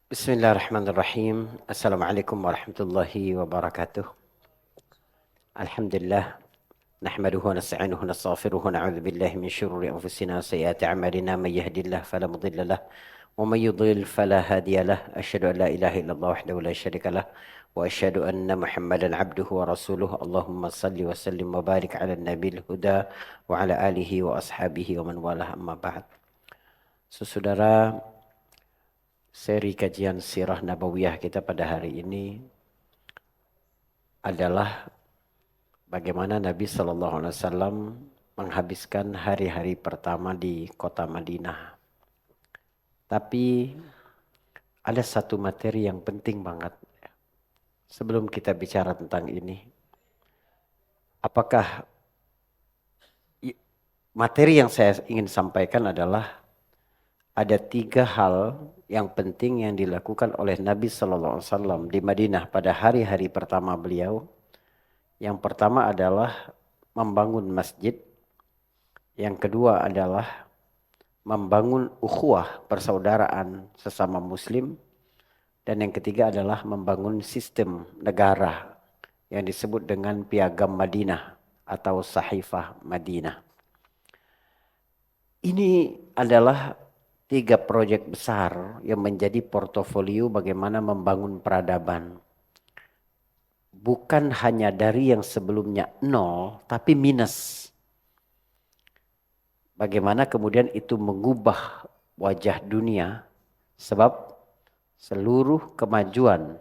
Bismillahirrahmanirrahim. Assalamualaikum warahmatullahi wabarakatuh. Alhamdulillah. Nahmaduhu wa nasta'inuhu wa nastaghfiruhu wa na'udzu billahi min syururi anfusina wa sayyiati a'malina may yahdihillahu fala mudilla lahu wa may yudlil fala hadiya lahu. Asyhadu an la ilaha illallah wahdahu la syarika lahu wa asyhadu anna Muhammadan 'abduhu wa rasuluhu. Allahumma salli wa sallim wa barik 'ala nabil huda wa 'ala alihi wa ashabihi wa man walah, amma ba'd. Saudara, seri kajian sirah nabawiyah kita pada hari ini adalah bagaimana Nabi Shallallahu Alaihi Wasallam menghabiskan hari-hari pertama di kota Madinah. Tapi ada satu materi yang penting banget sebelum kita bicara tentang ini. Apakah materi yang saya ingin sampaikan adalah ada 3 hal yang penting yang dilakukan oleh Nabi Sallallahu Alaihi Wasallam di Madinah pada hari-hari pertama beliau. Yang pertama adalah membangun masjid. Yang kedua adalah membangun ukhuwah persaudaraan sesama muslim. Dan yang ketiga adalah membangun sistem negara yang disebut dengan Piagam Madinah atau Sahifah Madinah. Ini adalah 3 proyek besar yang menjadi portofolio bagaimana membangun peradaban. Bukan hanya dari yang sebelumnya 0, tapi minus. Bagaimana kemudian itu mengubah wajah dunia, sebab seluruh kemajuan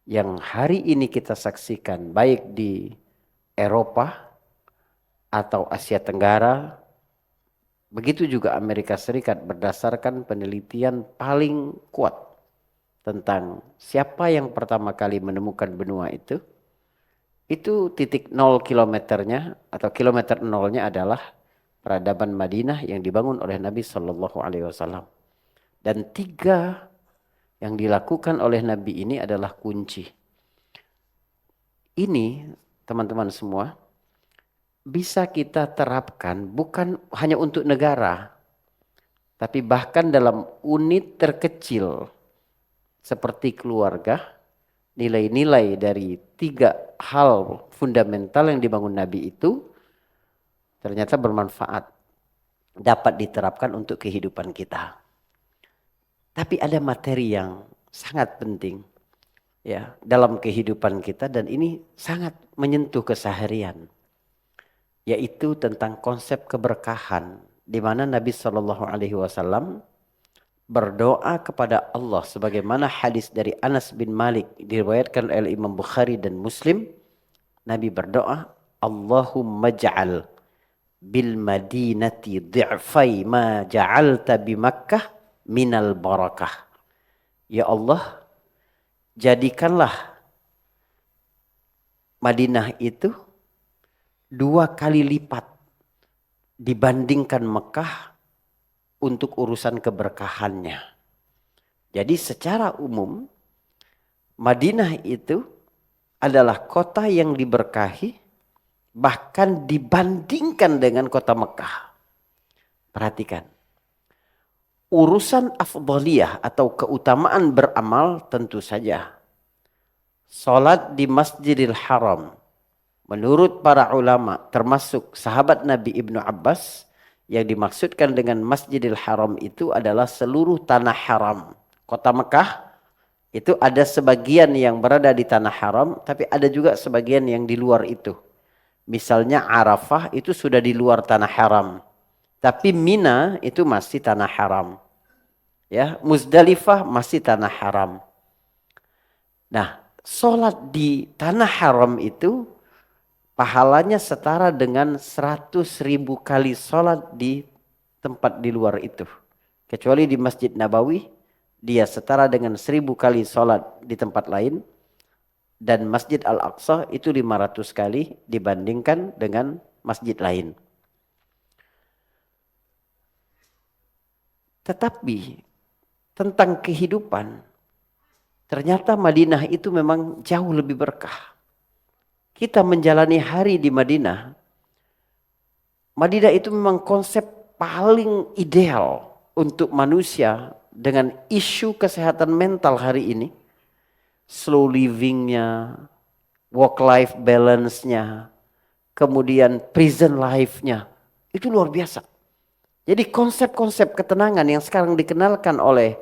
yang hari ini kita saksikan baik di Eropa atau Asia Tenggara, begitu juga Amerika Serikat berdasarkan penelitian paling kuat tentang siapa yang pertama kali menemukan benua itu titik 0 kilometernya atau kilometer 0-nya adalah peradaban Madinah yang dibangun oleh Nabi Shallallahu Alaihi Wasallam. Dan 3 yang dilakukan oleh Nabi ini adalah kunci. Ini teman-teman semua bisa kita terapkan bukan hanya untuk negara, tapi bahkan dalam unit terkecil seperti keluarga. Nilai-nilai dari 3 hal fundamental yang dibangun Nabi itu ternyata bermanfaat, dapat diterapkan untuk kehidupan kita. Tapi ada materi yang sangat penting ya dalam kehidupan kita, dan ini sangat menyentuh keseharian, yaitu tentang konsep keberkahan, di mana Nabi Shallallahu Alaihi Wasallam berdoa kepada Allah sebagaimana hadis dari Anas bin Malik diriwayatkan oleh Imam Bukhari dan Muslim. Nabi berdoa, Allahumma ja'al bil madinati dhi'fai ma ja'alta bi Makkah minal barakah. Ya Allah, jadikanlah Madinah itu 2 kali lipat dibandingkan Mekah untuk urusan keberkahannya. Jadi secara umum Madinah itu adalah kota yang diberkahi bahkan dibandingkan dengan kota Mekah. Perhatikan. Urusan afdhaliyah atau keutamaan beramal tentu saja. Salat di Masjidil Haram menurut para ulama termasuk sahabat Nabi Ibnu Abbas, yang dimaksudkan dengan Masjidil Haram itu adalah seluruh tanah haram. Kota Mekah itu ada sebagian yang berada di tanah haram, tapi ada juga sebagian yang di luar itu. Misalnya Arafah itu sudah di luar tanah haram, tapi Mina itu masih tanah haram. Ya, Muzdalifah masih tanah haram. Nah, sholat di tanah haram itu pahalanya setara dengan 100.000 kali sholat di tempat di luar itu. Kecuali di Masjid Nabawi, dia setara dengan 1.000 kali sholat di tempat lain. Dan Masjid Al-Aqsa itu 500 kali dibandingkan dengan masjid lain. Tetapi tentang kehidupan, ternyata Madinah itu memang jauh lebih berkah. Kita menjalani hari di Madinah. Madinah itu memang konsep paling ideal untuk manusia dengan isu kesehatan mental hari ini, slow living-nya, work-life balance-nya, kemudian prison life-nya, itu luar biasa. Jadi konsep-konsep ketenangan yang sekarang dikenalkan oleh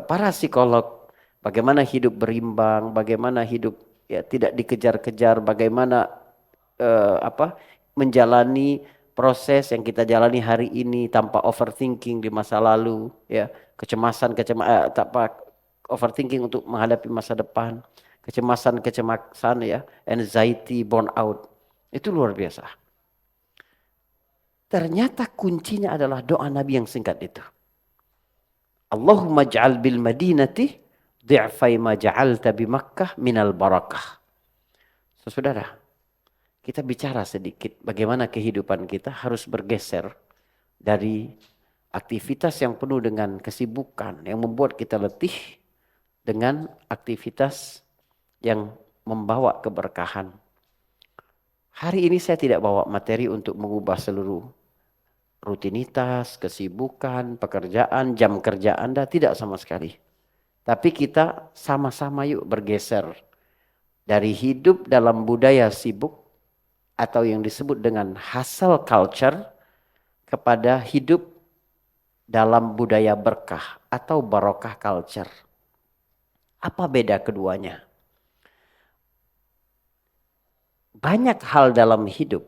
para psikolog, bagaimana hidup berimbang, bagaimana hidup ya tidak dikejar-kejar, bagaimana menjalani proses yang kita jalani hari ini tanpa overthinking di masa lalu, ya kecemasan overthinking untuk menghadapi masa depan, kecemasan ya, anxiety, burnout, itu luar biasa. Ternyata kuncinya adalah doa Nabi yang singkat itu. Allahumma ja'al bil madinati di'fai ma ja'alta bi Makkah minal barakah. Saudara, kita bicara sedikit bagaimana kehidupan kita harus bergeser dari aktivitas yang penuh dengan kesibukan yang membuat kita letih dengan aktivitas yang membawa keberkahan. Hari ini saya tidak bawa materi untuk mengubah seluruh rutinitas, kesibukan, pekerjaan, jam kerja Anda, tidak sama sekali. Tapi kita sama-sama yuk bergeser dari hidup dalam budaya sibuk atau yang disebut dengan hustle culture kepada hidup dalam budaya berkah atau barokah culture. Apa beda keduanya? Banyak hal dalam hidup,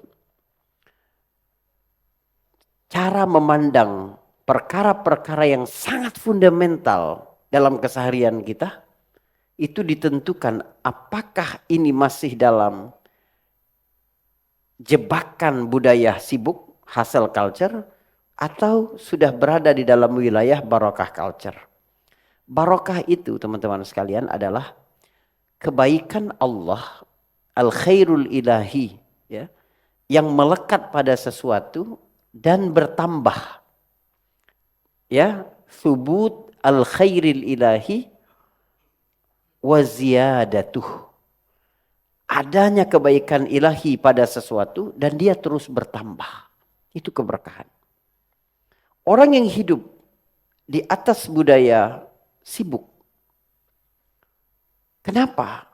cara memandang perkara-perkara yang sangat fundamental dalam keseharian kita, itu ditentukan apakah ini masih dalam jebakan budaya sibuk, hustle culture, atau sudah berada di dalam wilayah barokah culture. Barokah itu teman-teman sekalian adalah kebaikan Allah, al-khairul ilahi, ya, yang melekat pada sesuatu dan bertambah, ya, subut al-khairil ilahi wa ziyadatuh, adanya kebaikan ilahi pada sesuatu dan dia terus bertambah, itu keberkahan. Orang yang hidup di atas budaya sibuk, kenapa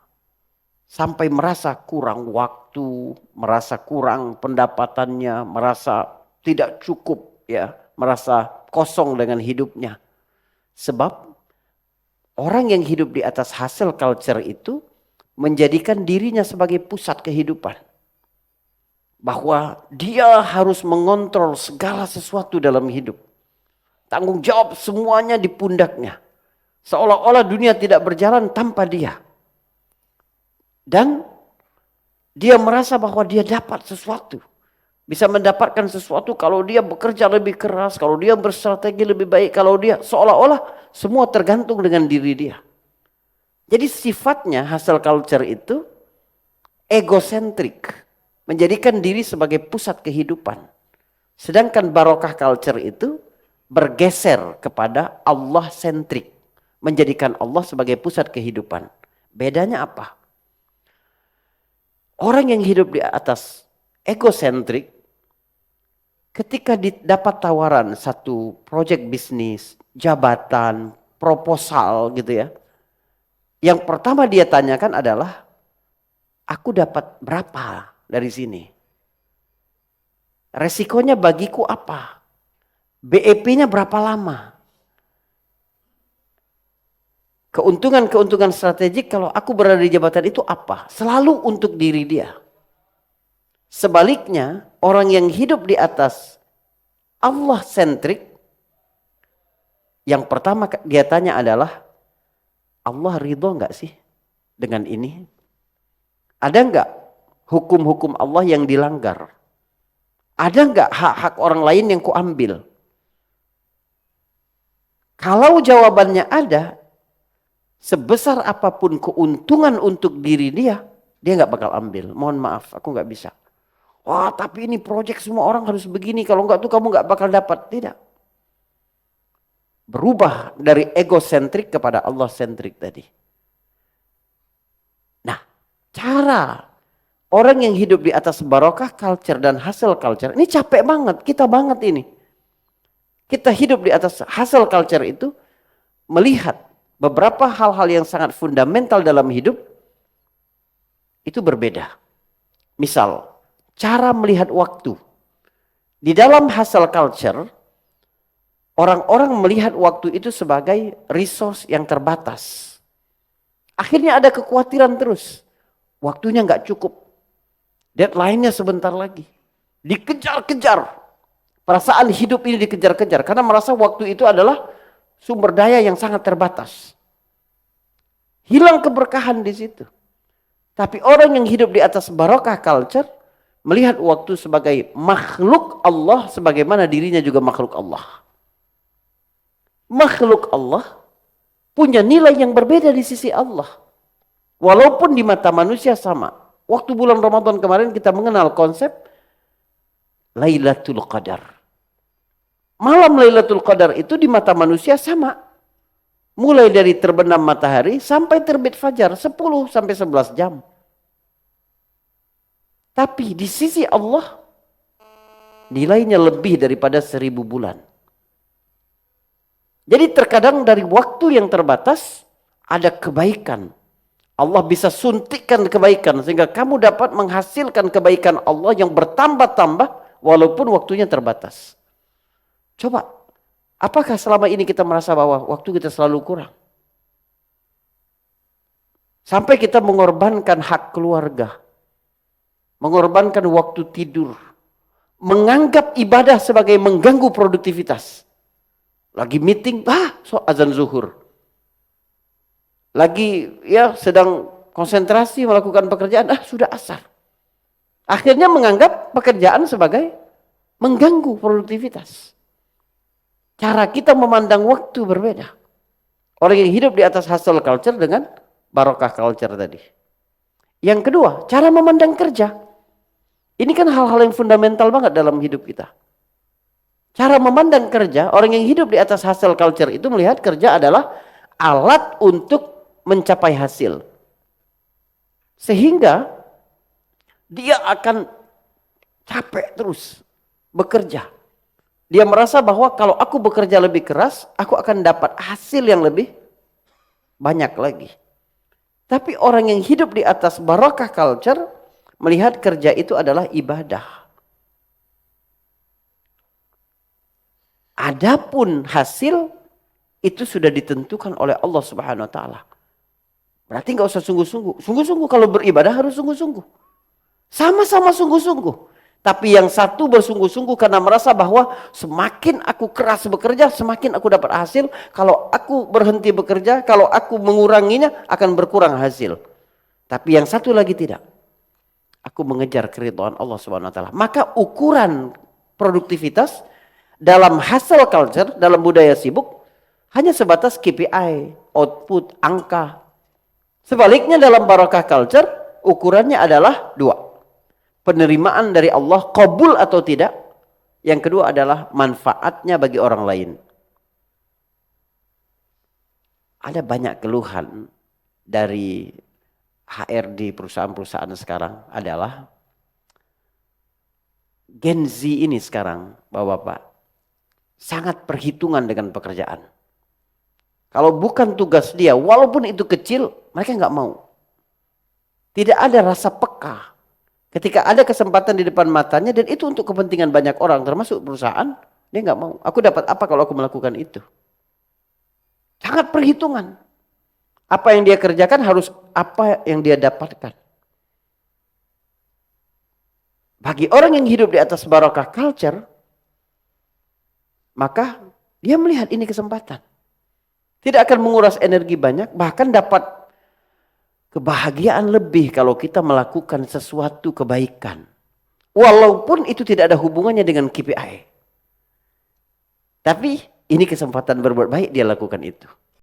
sampai merasa kurang waktu, merasa kurang pendapatannya, merasa tidak cukup, ya, merasa kosong dengan hidupnya. Sebab orang yang hidup di atas hustle culture itu menjadikan dirinya sebagai pusat kehidupan. Bahwa dia harus mengontrol segala sesuatu dalam hidup. Tanggung jawab semuanya di pundaknya. Seolah-olah dunia tidak berjalan tanpa dia. Dan dia merasa bahwa dia dapat sesuatu. Bisa mendapatkan sesuatu kalau dia bekerja lebih keras, kalau dia berstrategi lebih baik, kalau dia seolah-olah semua tergantung dengan diri dia. Jadi sifatnya hustle culture itu egosentrik, menjadikan diri sebagai pusat kehidupan. Sedangkan barokah culture itu bergeser kepada Allah sentrik, menjadikan Allah sebagai pusat kehidupan. Bedanya apa? Orang yang hidup di atas egosentrik, ketika dapat tawaran satu proyek bisnis, jabatan, proposal gitu ya. Yang pertama dia tanyakan adalah, aku dapat berapa dari sini? Resikonya bagiku apa? BEP-nya berapa lama? Keuntungan-keuntungan strategik kalau aku berada di jabatan itu apa? Selalu untuk diri dia. Sebaliknya, orang yang hidup di atas Allah sentrik, yang pertama dia tanya adalah, Allah ridho enggak sih dengan ini? Ada enggak hukum-hukum Allah yang dilanggar? Ada enggak hak-hak orang lain yang kuambil? Kalau jawabannya ada, sebesar apapun keuntungan untuk diri dia enggak bakal ambil. Mohon maaf, aku enggak bisa. Wah, tapi ini proyek semua orang harus begini, kalau enggak tuh kamu enggak bakal dapat. Tidak. Berubah dari egosentrik kepada Allah sentrik tadi. Nah, cara orang yang hidup di atas barokah culture dan hustle culture, ini capek banget, kita banget ini. Kita hidup di atas hustle culture itu melihat beberapa hal-hal yang sangat fundamental dalam hidup itu berbeda. Misal, cara melihat waktu. Di dalam hustle culture, orang-orang melihat waktu itu sebagai resource yang terbatas. Akhirnya ada kekhawatiran terus. Waktunya nggak cukup. Deadline-nya sebentar lagi. Dikejar-kejar. Perasaan hidup ini dikejar-kejar. Karena merasa waktu itu adalah sumber daya yang sangat terbatas. Hilang keberkahan di situ. Tapi orang yang hidup di atas barokah culture melihat waktu sebagai makhluk Allah sebagaimana dirinya juga makhluk Allah. Makhluk Allah punya nilai yang berbeda di sisi Allah. Walaupun di mata manusia sama. Waktu bulan Ramadan kemarin kita mengenal konsep Lailatul Qadar. Malam Lailatul Qadar itu di mata manusia sama. Mulai dari terbenam matahari sampai terbit fajar 10 sampai 11 jam. Tapi di sisi Allah nilainya lebih daripada 1000 bulan. Jadi terkadang dari waktu yang terbatas ada kebaikan. Allah bisa suntikkan kebaikan sehingga kamu dapat menghasilkan kebaikan Allah yang bertambah-tambah walaupun waktunya terbatas. Coba, apakah selama ini kita merasa bahwa waktu kita selalu kurang? Sampai kita mengorbankan hak keluarga, mengorbankan waktu tidur, menganggap ibadah sebagai mengganggu produktivitas. Lagi meeting, so azan zuhur. Lagi ya sedang konsentrasi melakukan pekerjaan, sudah asar. Akhirnya menganggap pekerjaan sebagai mengganggu produktivitas. Cara kita memandang waktu berbeda. Orang yang hidup di atas hustle culture dengan barokah culture tadi. Yang kedua, cara memandang kerja. Ini kan hal-hal yang fundamental banget dalam hidup kita. Cara memandang kerja, orang yang hidup di atas hustle culture itu melihat kerja adalah alat untuk mencapai hasil. Sehingga dia akan capek terus bekerja. Dia merasa bahwa kalau aku bekerja lebih keras, aku akan dapat hasil yang lebih banyak lagi. Tapi orang yang hidup di atas barokah culture melihat kerja itu adalah ibadah. Adapun hasil itu sudah ditentukan oleh Allah Subhanahu wa taala. Berarti nggak usah sungguh-sungguh. Sungguh-sungguh kalau beribadah harus sungguh-sungguh. Sama-sama sungguh-sungguh. Tapi yang satu bersungguh-sungguh karena merasa bahwa semakin aku keras bekerja, semakin aku dapat hasil. Kalau aku berhenti bekerja, kalau aku menguranginya akan berkurang hasil. Tapi yang satu lagi tidak. Aku mengejar keridhaan Allah Subhanahu wa taala. Maka ukuran produktivitas dalam hustle culture, dalam budaya sibuk hanya sebatas KPI, output, angka. Sebaliknya dalam barokah culture ukurannya adalah 2. Penerimaan dari Allah, qabul atau tidak. Yang kedua adalah manfaatnya bagi orang lain. Ada banyak keluhan dari HRD perusahaan-perusahaan sekarang adalah Gen Z ini sekarang, Bapak-bapak, sangat perhitungan dengan pekerjaan. Kalau bukan tugas dia, walaupun itu kecil, mereka nggak mau. Tidak ada rasa peka. Ketika ada kesempatan di depan matanya dan itu untuk kepentingan banyak orang, termasuk perusahaan, dia nggak mau. Aku dapat apa kalau aku melakukan itu? Sangat perhitungan. Apa yang dia kerjakan harus apa yang dia dapatkan. Bagi orang yang hidup di atas barokah culture, maka dia melihat ini kesempatan. Tidak akan menguras energi banyak, bahkan dapat kebahagiaan lebih kalau kita melakukan sesuatu kebaikan. Walaupun itu tidak ada hubungannya dengan KPI. Tapi ini kesempatan berbuat baik dia lakukan itu.